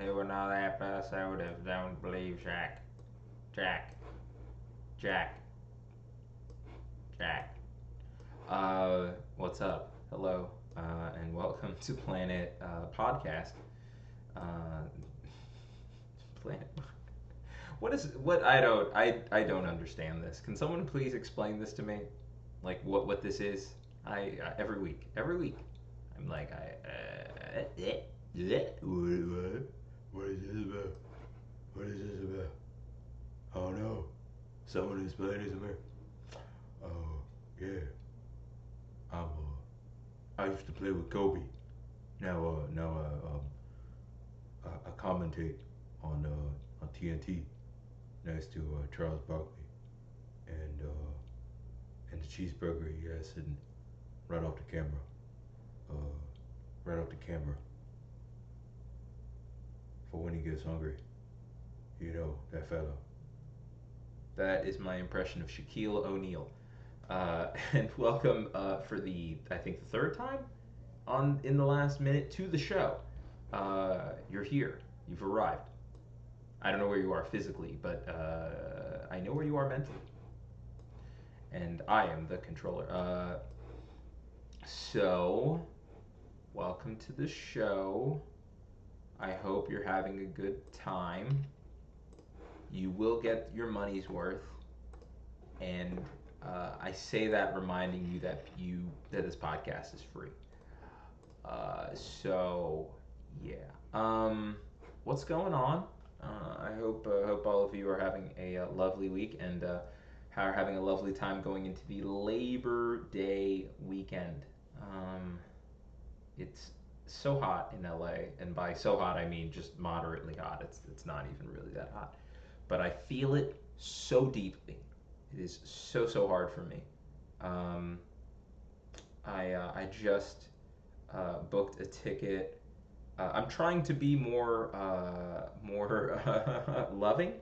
to another episode of Don't Believe Jack. Jack. Jack. Jack. What's up? Hello, and welcome to Planet Podcast. Uh, Planet. What? I don't understand this. Can someone please explain this to me? Like what this is? I every week, I'm like what is this about? What is this about? Oh no, someone explain it to me. Oh yeah, I used to play with Kobe. I commentate on TNT next to Charles Barkley and the cheeseburger he has sitting right off the camera. Uh, right off the camera for when he gets hungry. You know that fella. That is my impression of Shaquille O'Neal. And welcome for the I think the third time on in the last minute to the show. You're here. You've arrived. I don't know where you are physically, but I know where you are mentally, and I am the controller. So welcome to the show. I hope you're having a good time. You will get your money's worth, and I say that reminding you that this podcast is free. So yeah. What's going on? I hope all of you are having a lovely week and are having a lovely time going into the Labor Day weekend. Um, it's so hot in LA, and by so hot I mean just moderately hot. It's not even really that hot, but I feel it so deeply. It is so hard for me. Um, I just booked a ticket. I'm trying to be more loving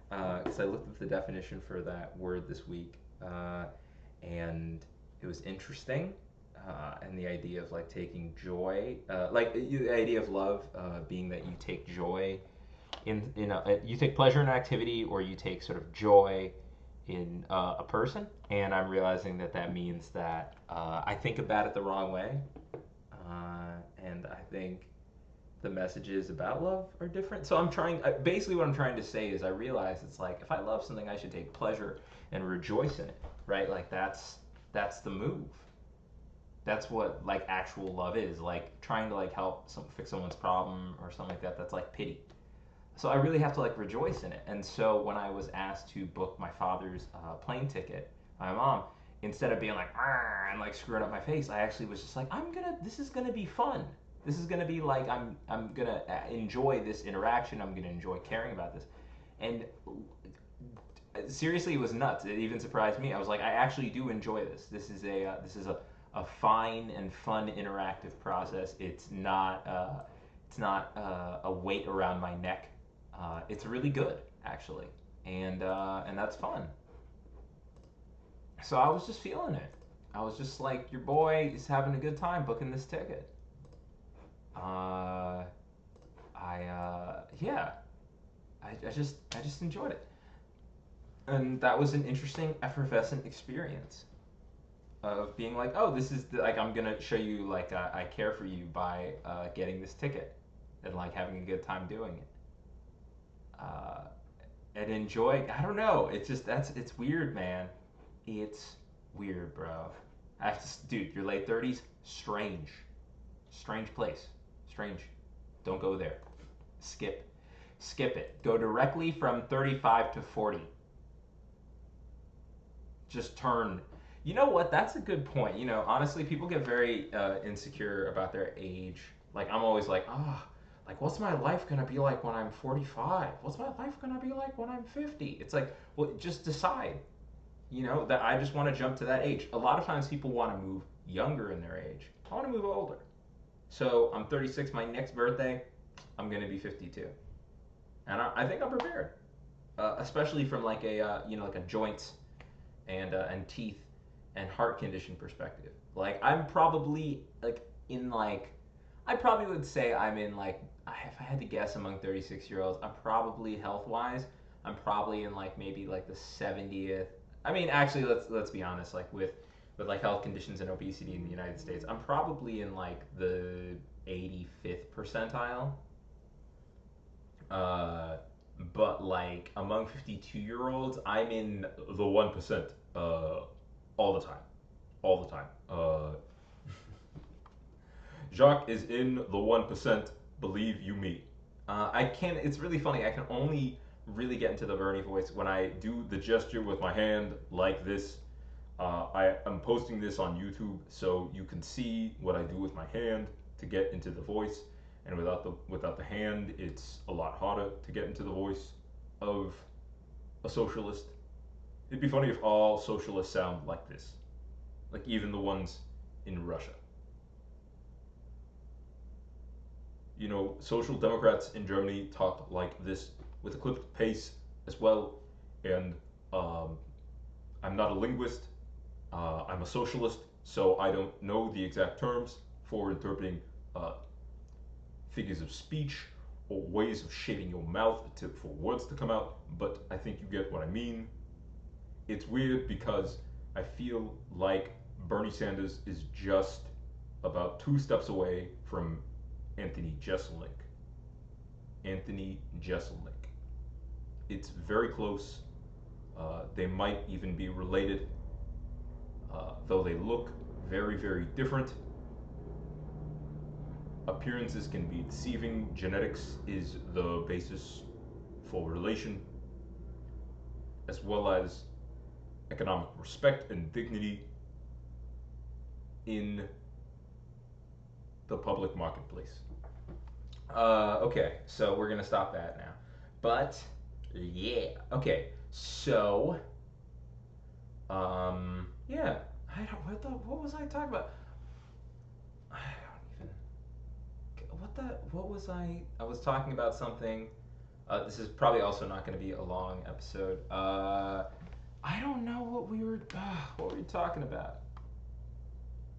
because I looked at the definition for that word this week, and it was interesting. And the idea of like taking joy, the idea of love being that you take joy you take pleasure in an activity or you take sort of joy in a person. And I'm realizing that means that I think about it the wrong way, and I think the messages about love are different. So basically what I'm trying to say is I realize it's like if I love something, I should take pleasure and rejoice in it, right? Like that's the move. That's what like actual love is. Like trying to like fix someone's problem or something like that. That's like pity. So I really have to like rejoice in it. And so when I was asked to book my father's plane ticket, my mom, instead of being like and like screwing up my face, I actually was just like, this is gonna be fun. This is gonna be like I'm gonna enjoy this interaction. I'm gonna enjoy caring about this. And seriously, it was nuts. It even surprised me. I was like, I actually do enjoy this. This is a fine and fun interactive process. It's not a weight around my neck. It's really good actually, and that's fun. So I was just feeling it. I was just like, your boy is having a good time booking this ticket. Uh, yeah, I just enjoyed it, and that was an interesting, effervescent experience of being like, oh, like I'm gonna show you like I care for you by getting this ticket and like having a good time doing it. Uh, and enjoy. I don't know. It's weird, man. It's weird, bro. Dude, your late 30s, strange, strange place, strange. Don't go there. Skip, skip it. Go directly from 35 to 40. Just turn. You know what? That's a good point. Honestly, people get very insecure about their age. Like I'm always like, like what's my life gonna be like when I'm 45? What's my life gonna be like when I'm 50? It's like, well, just decide. That I just want to jump to that age. A lot of times people want to move younger in their age. I want to move older. So I'm 36. My next birthday, I'm gonna be 52, and I think I'm prepared, especially from like like a joints and teeth and heart condition perspective. Like I'm probably like in like I probably would say I'm in like if I had to guess among 36-year-olds, I'm probably health wise, I'm probably in like maybe like the 70th. I mean, actually, let's be honest. Like with like health conditions and obesity in the United States, I'm probably in like the 85th percentile. Uh, but like among 52-year-olds, I'm in the 1%. All the time, all the time. Jacques is in the 1%. Believe you me. I can. It's really funny. I can only really get into the Bernie voice when I do the gesture with my hand like this. I am posting this on YouTube so you can see what I do with my hand to get into the voice. And without the hand, it's a lot harder to get into the voice of a socialist. It'd be funny if all socialists sound like this, like even the ones in Russia. You know, social democrats in Germany talk like this with a clipped pace as well. And um, I'm not a linguist. I'm a socialist, so I don't know the exact terms for interpreting uh, figures of speech or ways of shaping your mouth for words to come out. But I think you get what I mean. It's weird because I feel like Bernie Sanders is just about 2 steps away from Anthony Jeselnik. Anthony Jeselnik. It's very close. They might even be related, though they look very, very different. Appearances can be deceiving. Genetics is the basis for relation, as well as economic respect and dignity in the public marketplace. Okay, so we're gonna stop that now. But yeah, okay. So, yeah. I don't. What was I talking about? I don't even. What was I? I was talking about something. This is probably also not going to be a long episode. I don't know what were we talking about?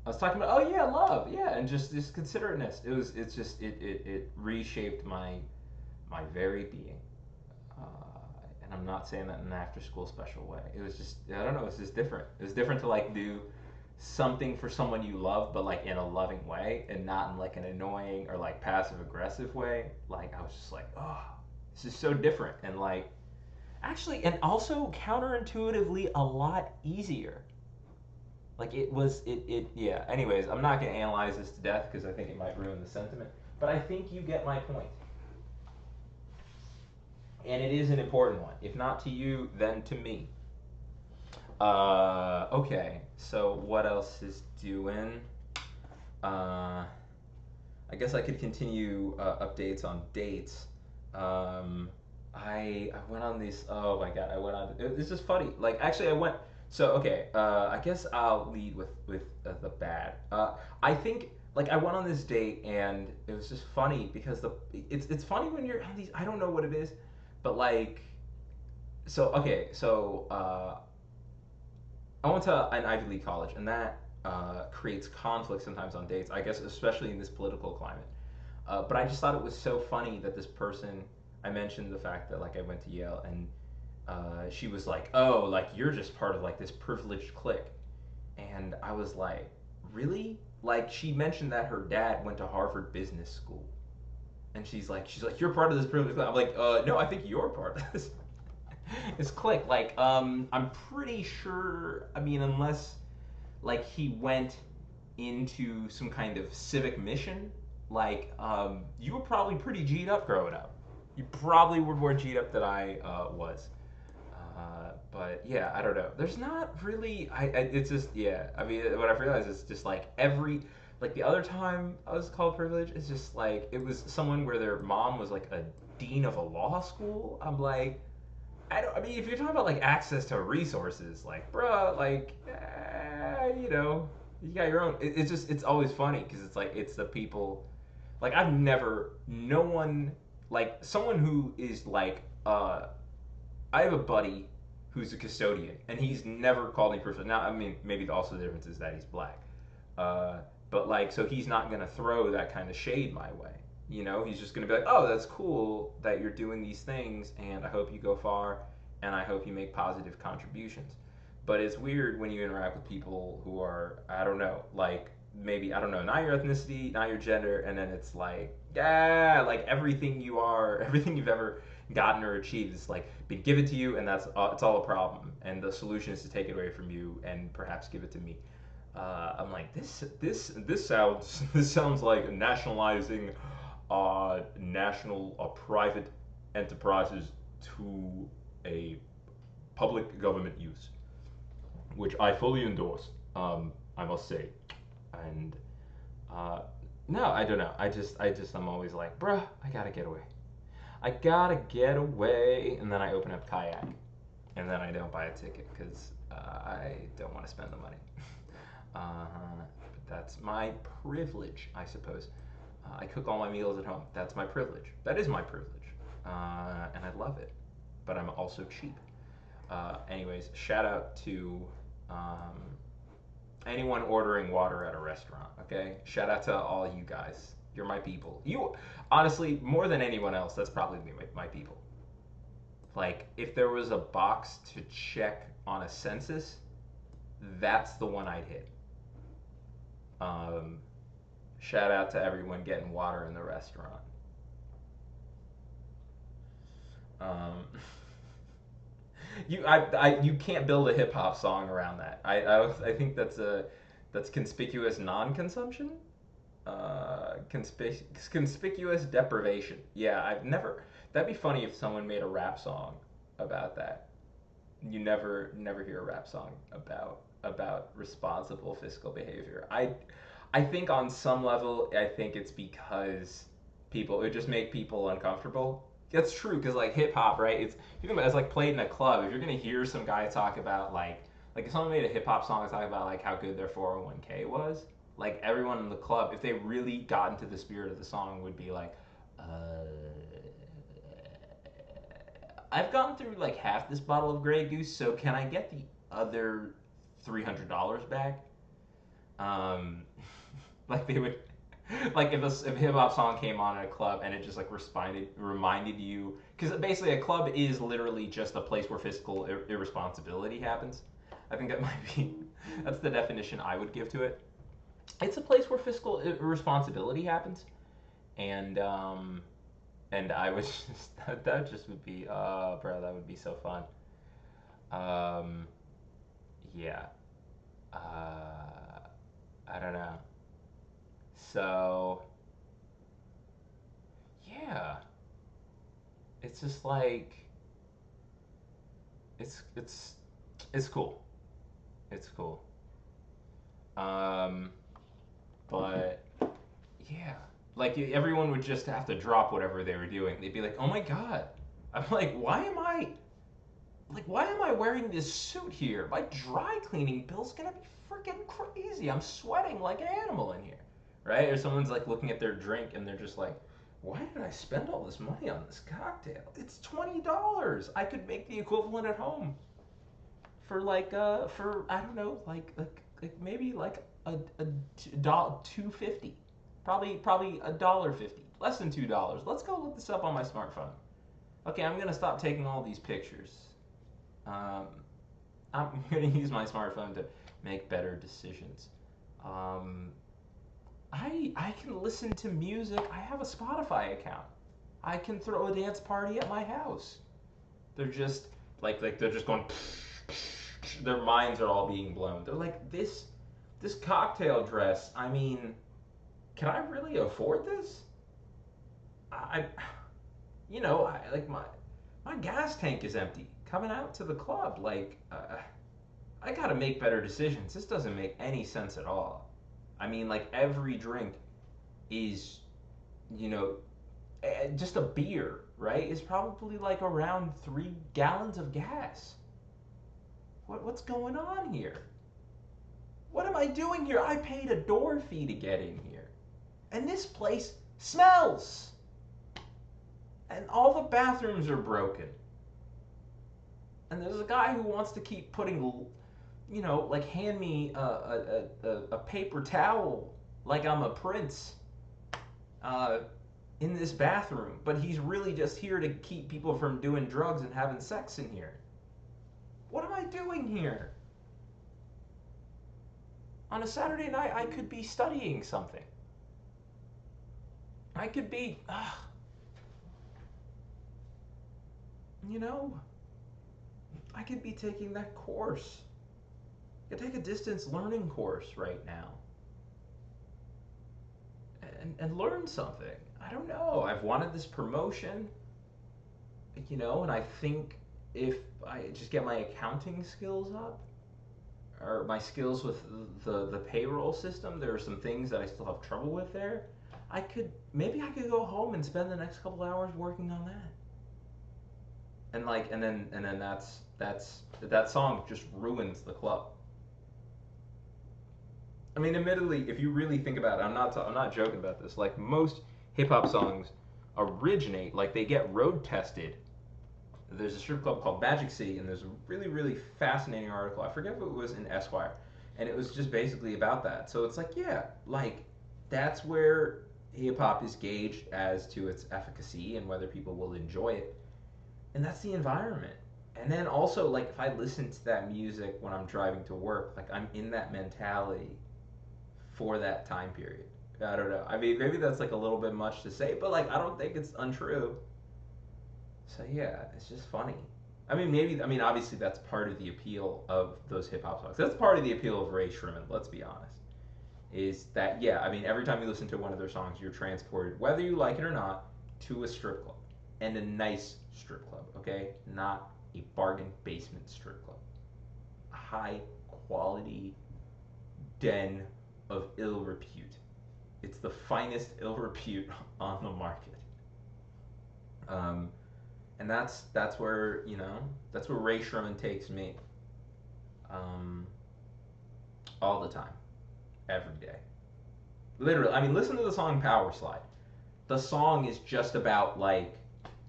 I was talking about, oh yeah, love, yeah, and just considerateness. It reshaped my very being, and I'm not saying that in an after school special way. It was just, I don't know, it's just different. It was different to like do something for someone you love, but like in a loving way, and not in like an annoying or like passive aggressive way. Like I was just like, oh, this is so different, and like actually, and also counterintuitively a lot easier. Like it yeah. Anyways, I'm not gonna analyze this to death because I think it might ruin the sentiment. But I think you get my point, and it is an important one. If not to you, then to me. Okay. So what else is doing? Uh, I guess I could continue updates on dates. Um, I went on these. Oh my god, I went on. This is funny. Like actually, I went. So okay, I guess I'll lead with the bad. I think like I went on this date and it was just funny because it's funny when you're on these. I don't know what it is, but like so okay so I went to an Ivy League college and that creates conflict sometimes on dates. I guess especially in this political climate. But I just thought it was so funny that this person, I mentioned the fact that like I went to Yale and she was like, "Oh, like you're just part of like this privileged clique," and I was like, "Really?" Like she mentioned that her dad went to Harvard Business School, and she's like, "You're part of this privileged clique." I'm like, No, I think you're part of this." This clique, like, I'm pretty sure. I mean, unless like he went into some kind of civic mission, like you were probably pretty G'd up growing up. You probably were more G'd up than I was. But yeah, I don't know. There's not really. It's just yeah. I mean, what I've realized is just like like the other time I was called privilege, it's just like it was someone where their mom was like a dean of a law school. I'm like, I don't. I mean, if you're talking about like access to resources, like, bruh, like, you got your own. It's just, it's always funny because it's like it's the people. Like, no one, like, someone who is like, I have a buddy who's a custodian, and he's never called me privileged. Now, I mean, maybe also the difference is that he's black, uh, but like, so he's not gonna throw that kind of shade my way. You know, he's just going to be like, oh, that's cool that you're doing these things, and I hope you go far, and I hope you make positive contributions. But it's weird when you interact with people who are, I don't know, like maybe, I don't know, not your ethnicity, not your gender, and then it's like, yeah, like everything you are, everything you've ever gotten or achieved is like been given to you, and that's it's all a problem. And the solution is to take it away from you and perhaps give it to me. I'm like this sounds this sounds like nationalizing national private enterprises to a public government use, which I fully endorse. I must say, and uh, no, I don't know. I'm always like, bruh, I gotta get away. I gotta get away, and then I open up kayak, and then I don't buy a ticket because I don't want to spend the money. But that's my privilege, I suppose. I cook all my meals at home. That's my privilege. That is my privilege, and I love it. But I'm also cheap. Anyways, shout out to um, anyone ordering water at a restaurant. Okay, shout out to all you guys. You're my people. You honestly, more than anyone else, that's probably my people. Like, if there was a box to check on a census, that's the one I'd hit. Um, Shout out to everyone getting water in the restaurant. Um, you can't build a hip hop song around that. I think that's conspicuous non-consumption, conspicuous deprivation. Yeah, I've never. That'd be funny if someone made a rap song about that. You never hear a rap song about responsible fiscal behavior. I think on some level, I think it's because people it just make people uncomfortable. That's true because like hip hop, right? It's even as like played in a club. If you're gonna hear some guy talk about like if someone made a hip hop song and talk about like how good their 401k was, like everyone in the club, if they really got into the spirit of the song, would be like, uh, I've gone through like half this bottle of Grey Goose, so can I get the other $300 back? Um, like they would, like if a hip hop song came on at a club and it just like reminded you, because basically a club is literally just a place where fiscal irresponsibility happens. I think that might be that's the definition I would give to it. It's a place where fiscal irresponsibility happens, and I was just that just would be bro, that would be so fun. Um, yeah. I don't know. So yeah, it's just like it's it's it's cool. It's cool. Um, but yeah, like everyone would just have to drop whatever they were doing. They'd be like, "Oh my god," I'm like, why am I wearing this suit here? My dry cleaning bill's gonna be freaking crazy. I'm sweating like an animal in here, right? Or someone's like looking at their drink and they're just like, why did I spend all this money on this cocktail? It's $20. I could make the equivalent at home for for I don't know like maybe like a dollar 250, probably $1.50, less than $2. Let's go look this up on my smartphone. Okay, I'm gonna stop taking all these pictures. Um, I'm going to use my smartphone to make better decisions. Um, I can listen to music. I have a Spotify account. I can throw a dance party at my house. They're just like they're just going. Their minds are all being blown. They're like this cocktail dress. I mean, can I really afford this? I like my gas tank is empty. Coming out to the club, I gotta make better decisions. This doesn't make any sense at all. I mean, like every drink is, you know, just a beer, right? Is probably like around 3 gallons of gas. What's going on here? What am I doing here? I paid a door fee to get in here, and this place smells, and all the bathrooms are broken. And there's a guy who wants to keep putting, like hand me a paper towel like I'm a prince. Uh, in this bathroom, but he's really just here to keep people from doing drugs and having sex in here. What am I doing here? On a Saturday night, I could be studying something. I could be, you know, I could be taking that course. I could take a distance learning course right now and learn something. I don't know. I've wanted this promotion, and I think if I just get my accounting skills up, or my skills with the payroll system, there are some things that I still have trouble with there. Maybe I could go home and spend the next couple hours working on that. And then that song just ruins the club. I mean, admittedly, if you really think about it, I'm not joking about this. Like most hip hop songs originate, like they get road tested. There's a strip club called Magic City, and there's a really really fascinating article. I forget if it was in Esquire, and it was just basically about that. So it's like, yeah, like that's where hip hop is gauged as to its efficacy and whether people will enjoy it, and that's the environment. And then also, like if I listen to that music when I'm driving to work, like I'm in that mentality for that time period. I don't know. I mean, maybe that's like a little bit much to say, but like I don't think it's untrue. So yeah, it's just funny. I mean, obviously that's part of the appeal of those hip hop songs. That's part of the appeal of Ray Sherman. Let's be honest. Is that yeah? I mean, every time you listen to one of their songs, you're transported, whether you like it or not, to a strip club, and a nice strip club. Okay, not a bargain basement strip club. A high quality den of ill repute. It's the finest ill repute on the market. Um, and that's where Ray Sherman takes me. Um, all the time, every day. Literally, I mean, listen to the song Power Slide. The song is just about like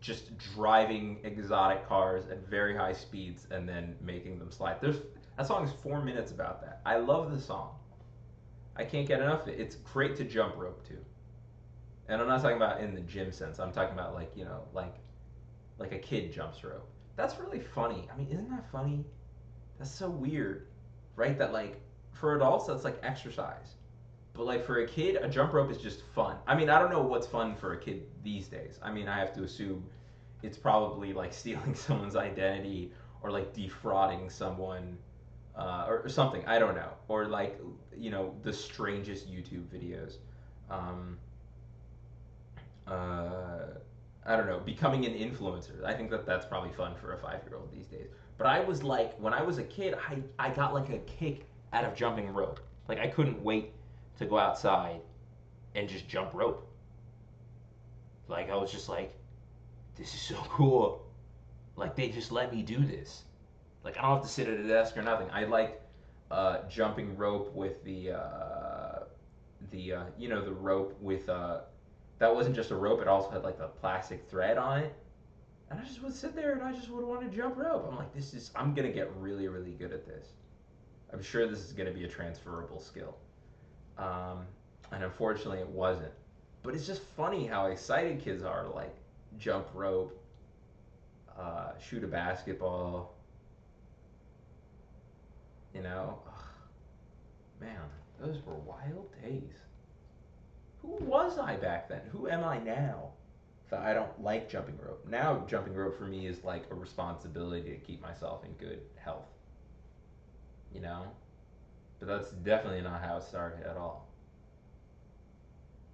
just driving exotic cars at very high speeds and then making them slide. That song is 4 minutes about that. I love the song. I can't get enough of it. It's great to jump rope to. And I'm not talking about in the gym sense. I'm talking about like like a kid jumps rope. That's really funny. I mean, isn't that funny? That's so weird, right? That like for adults that's like exercise, but like for a kid, a jump rope is just fun. I mean, I don't know what's fun for a kid these days. I mean, I have to assume it's probably like stealing someone's identity or like defrauding someone or something. I don't know. Or like the strangest YouTube videos. Um, uh, I don't know, becoming an influencer. I think that that's probably fun for a 5 year old these days. But I was like, when I was a kid, I got like a kick out of jumping rope. Like I couldn't wait to go outside and just jump rope. Like I was just like, this is so cool. Like they just let me do this. Like I don't have to sit at a desk or nothing. I like jumping rope with the rope with that wasn't just a rope. It also had like the plastic thread on it. And I just would sit there and I just would want to jump rope. I'm like, I'm gonna get really really good at this. I'm sure this is gonna be a transferable skill. Um, and unfortunately, it wasn't. But it's just funny how excited kids are to like jump rope, shoot a basketball. Ugh, man, those were wild days. Who was I back then? Who am I now? So I don't like jumping rope. Now jumping rope for me is like a responsibility to keep myself in good health. You know, but that's definitely not how it started at all.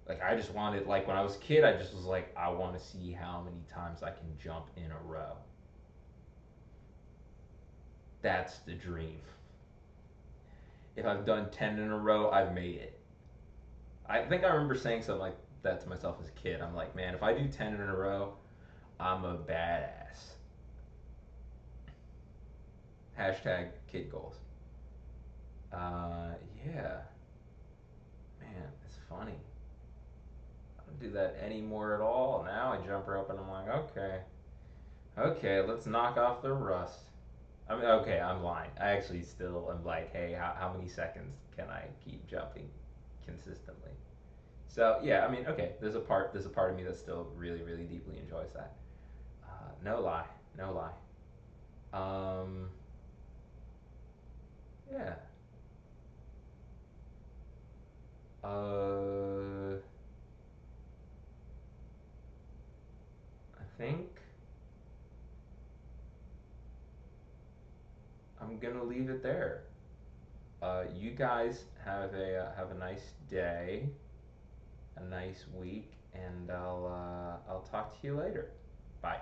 Like I just wanted, like when I was a kid, I just was like, I want to see how many times I can jump in a row. That's the dream. If I've done 10 in a row, I've made it. I think I remember saying something like that to myself as a kid. I'm like, man, if I do 10 in a row, I'm a badass. Hashtag kid goals. Uh, yeah, man, it's funny. I don't do that anymore at all. Now I jump rope and I'm like, okay, okay, let's knock off the rust. I mean, okay, I'm lying. I actually still am like, hey, how many seconds can I keep jumping consistently? So yeah, I mean, okay, there's a part of me that still really, really deeply enjoys that. No lie, no lie. Um, yeah. Uh, I think I'm gonna leave it there. You guys have a nice day, a nice week, and I'll talk to you later. Bye.